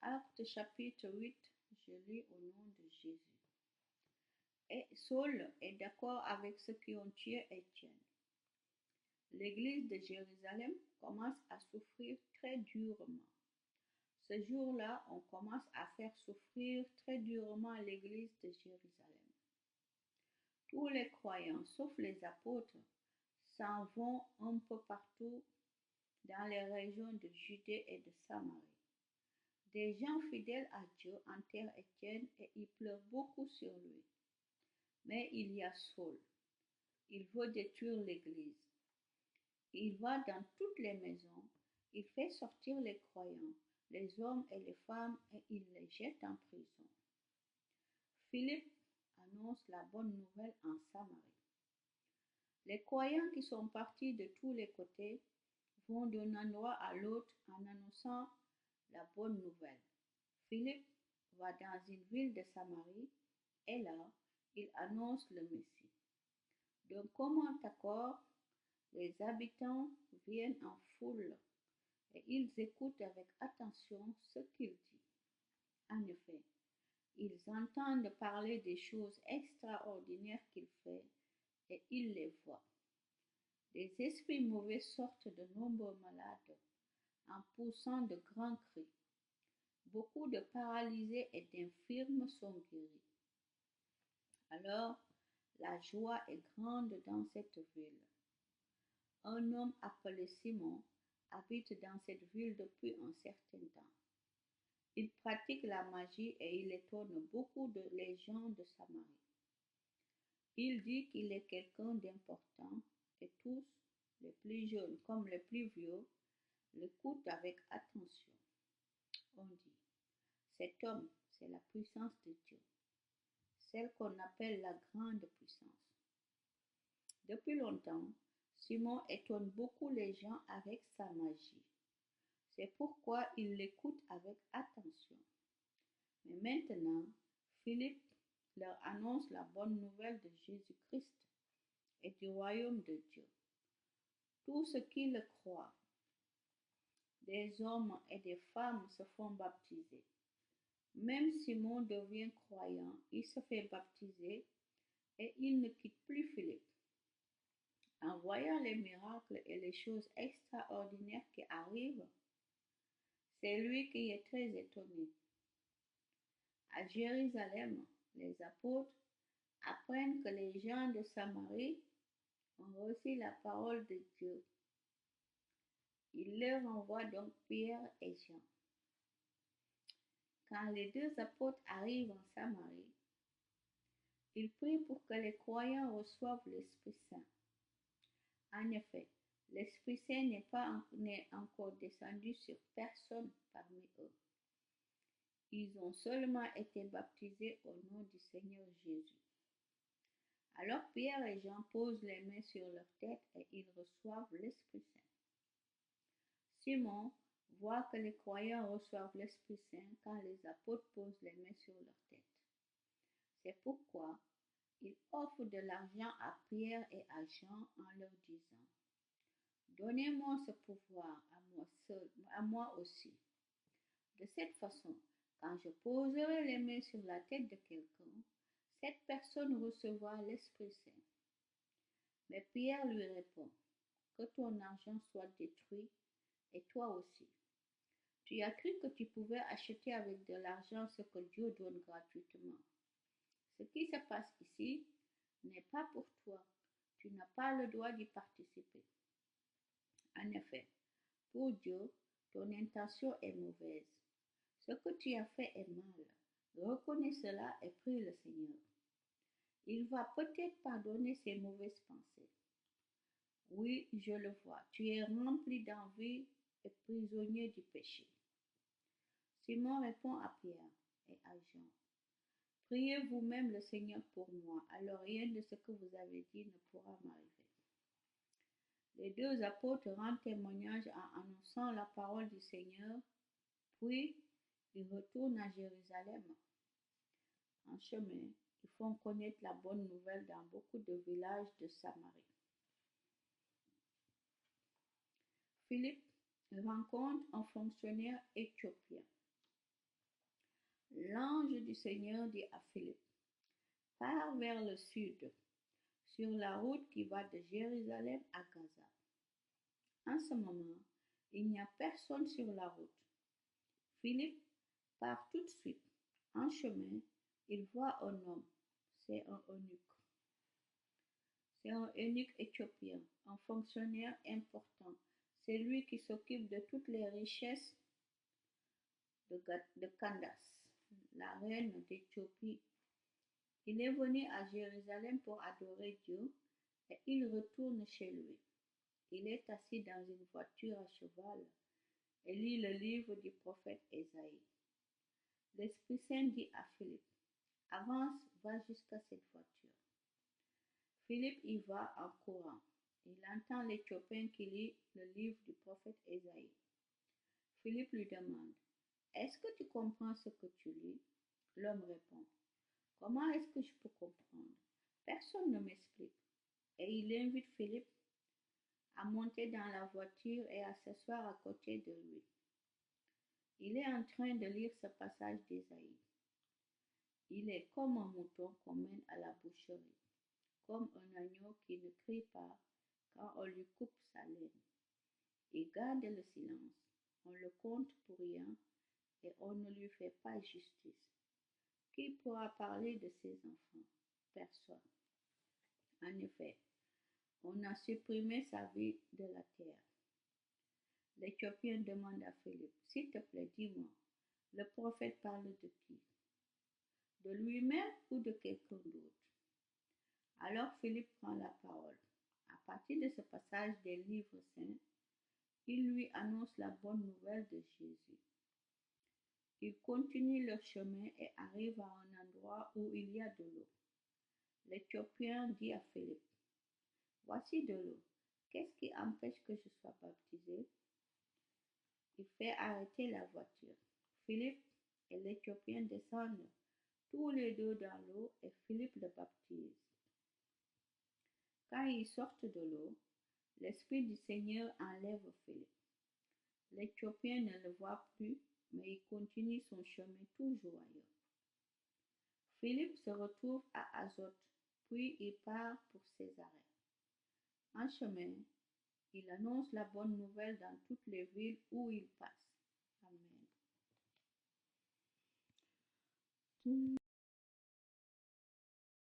Actes chapitre 8, je lis au nom de Jésus. Et Saul est d'accord avec ceux qui ont tué Étienne. L'église de Jérusalem commence à souffrir très durement. Ce jour-là, on commence à faire souffrir très durement l'église de Jérusalem. Tous les croyants, sauf les apôtres, s'en vont un peu partout dans les régions de Judée et de Samarie. Des gens fidèles à Dieu enterrent Étienne et ils pleurent beaucoup sur lui. Mais il y a Saul. Il veut détruire l'église. Il va dans toutes les maisons. Il fait sortir les croyants, les hommes et les femmes, et il les jette en prison. Philippe annonce la bonne nouvelle en Samarie. Les croyants qui sont partis de tous les côtés vont d'un endroit à l'autre en annonçant la bonne nouvelle. Philippe va dans une ville de Samarie et là, il annonce le Messie. D'un commun accord, les habitants viennent en foule et ils écoutent avec attention ce qu'il dit. En effet, ils entendent parler des choses extraordinaires qu'il fait et ils les voient. Des esprits mauvais sortent de nombreux malades en poussant de grands cris. Beaucoup de paralysés et d'infirmes sont guéris. Alors, la joie est grande dans cette ville. Un homme appelé Simon habite dans cette ville depuis un certain temps. Il pratique la magie et il étonne beaucoup de les gens de Samarie. Il dit qu'il est quelqu'un d'important et tous, les plus jeunes comme les plus vieux, l'écoutent avec attention. On dit, cet homme, c'est la puissance de Dieu, celle qu'on appelle la grande puissance. Depuis longtemps, Simon étonne beaucoup les gens avec sa magie. C'est pourquoi ils l'écoutent avec attention. Mais maintenant, Philippe leur annonce la bonne nouvelle de Jésus-Christ et du royaume de Dieu. Tous ceux qui le croient, des hommes et des femmes, se font baptiser. Même Simon devient croyant, il se fait baptiser et il ne quitte plus Philippe. En voyant les miracles et les choses extraordinaires qui arrivent, c'est lui qui est très étonné. À Jérusalem, les apôtres apprennent que les gens de Samarie ont reçu la parole de Dieu. Ils leur envoient donc Pierre et Jean. Quand les deux apôtres arrivent en Samarie, ils prient pour que les croyants reçoivent l'Esprit Saint. En effet, l'Esprit Saint n'est encore descendu sur personne parmi eux. Ils ont seulement été baptisés au nom du Seigneur Jésus. Alors Pierre et Jean posent les mains sur leur tête et ils reçoivent l'Esprit Saint. Simon voit que les croyants reçoivent l'Esprit Saint quand les apôtres posent les mains sur leur tête. C'est pourquoi il offre de l'argent à Pierre et à Jean en leur disant, donnez-moi ce pouvoir à moi aussi. De cette façon, quand je poserai les mains sur la tête de quelqu'un, cette personne recevra l'Esprit Saint. Mais Pierre lui répond, que ton argent soit détruit, et toi aussi. Tu as cru que tu pouvais acheter avec de l'argent ce que Dieu donne gratuitement. Ce qui se passe ici n'est pas pour toi. Tu n'as pas le droit d'y participer. En effet, pour Dieu, ton intention est mauvaise. Ce que tu as fait est mal. Reconnais cela et prie le Seigneur. Il va peut-être pardonner ces mauvaises pensées. Oui, je le vois. Tu es rempli d'envie et prisonnier du péché. Simon répond à Pierre et à Jean. Priez vous-même le Seigneur pour moi, alors rien de ce que vous avez dit ne pourra m'arriver. Les deux apôtres rendent témoignage en annonçant la parole du Seigneur, puis ils retournent à Jérusalem. En chemin, ils font connaître la bonne nouvelle dans beaucoup de villages de Samarie. Philippe rencontre un fonctionnaire éthiopien. L'ange du Seigneur dit à Philippe, pars vers le sud, sur la route qui va de Jérusalem à Gaza. En ce moment, il n'y a personne sur la route. Philippe part tout de suite. En chemin, il voit un homme. C'est un eunuque. C'est un eunuque éthiopien, un fonctionnaire important. C'est lui qui s'occupe de toutes les richesses de Candace, la reine d'Éthiopie. Il est venu à Jérusalem pour adorer Dieu et il retourne chez lui. Il est assis dans une voiture à cheval et lit le livre du prophète Ésaïe. L'Esprit Saint dit à Philippe, avance, va jusqu'à cette voiture. Philippe y va en courant. Il entend l'Éthiopien qui lit le livre du prophète Ésaïe. Philippe lui demande, est-ce que tu comprends ce que tu lis? L'homme répond, comment est-ce que je peux comprendre? Personne ne m'explique. Et il invite Philippe à monter dans la voiture et à s'asseoir à côté de lui. Il est en train de lire ce passage d'Ésaïe. Il est comme un mouton qu'on mène à la boucherie, comme un agneau qui ne crie pas quand on lui coupe sa laine. Il garde le silence, on le compte pour rien et on ne lui fait pas justice. Qui pourra parler de ses enfants? Personne. En effet, on a supprimé sa vie de la terre. L'Éthiopien demande à Philippe, s'il te plaît, dis-moi, le prophète parle de qui? De lui-même ou de quelqu'un d'autre? Alors Philippe prend la parole. À partir de ce passage des livres saints, il lui annonce la bonne nouvelle de Jésus. Ils continuent leur chemin et arrivent à un endroit où il y a de l'eau. L'Éthiopien dit à Philippe, voici de l'eau. Qu'est-ce qui empêche que je sois baptisé? Il fait arrêter la voiture. Philippe et l'Éthiopien descendent tous les deux dans l'eau et Philippe le baptise. Quand ils sortent de l'eau, l'Esprit du Seigneur enlève Philippe. L'Éthiopien ne le voit plus, mais il continue son chemin toujours ailleurs. Philippe se retrouve à Azote, puis il part pour Césarée. En chemin, il annonce la bonne nouvelle dans toutes les villes où il passe. Amen.